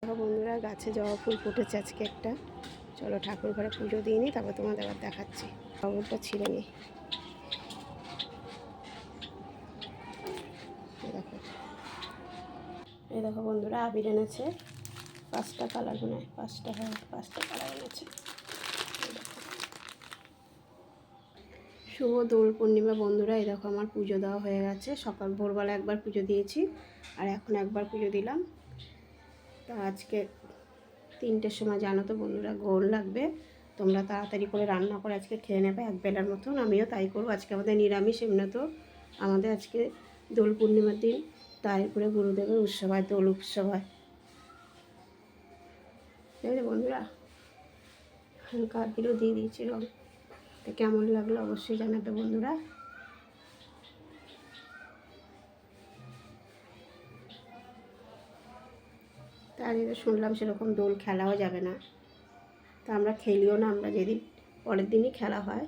বন্ধুরা, গাছে জবা ফুল ফুটেছে আজকে একটা। চলো ঠাকুর ঘরে পুজো দিয়ে নিই, তারপর তোমাদের আবার দেখাচ্ছি। খবরটা ছিঁড়ে নিই। এই দেখো বন্ধুরা, আবির এনেছে 5টা কালার, মনে হয় 5টা কালার এনেছে। শুভ দোল পূর্ণিমা বন্ধুরা। এই দেখো আমার পুজো দেওয়া হয়ে গেছে। সকাল ভোরবেলা একবার পুজো দিয়েছি, আর এখন একবার পুজো দিলাম। তা আজকে 3টের সময় জানো তো বন্ধুরা গোল লাগবে, তোমরা তাড়াতাড়ি করে রান্না করে আজকে খেয়ে নেবে এক বেলার মতন। আমিও তাই করবো। আজকে আমাদের নিরামিষ, এমনি তো আমাদের আজকে দোল পূর্ণিমার দিন, তাই করে গুরুদেবের উৎসব হয়, দোল উৎসব হয়। বুঝলে বন্ধুরা, হালকা আবিরও দিয়ে দিয়েছি রঙ। তো কেমন লাগলো অবশ্যই জানাবে বন্ধুরা। তার যেটা শুনলাম সেরকম দোল খেলাও যাবে না, তা আমরা খেলিও না। আমরা যেদিন পরের দিনই খেলা হয়,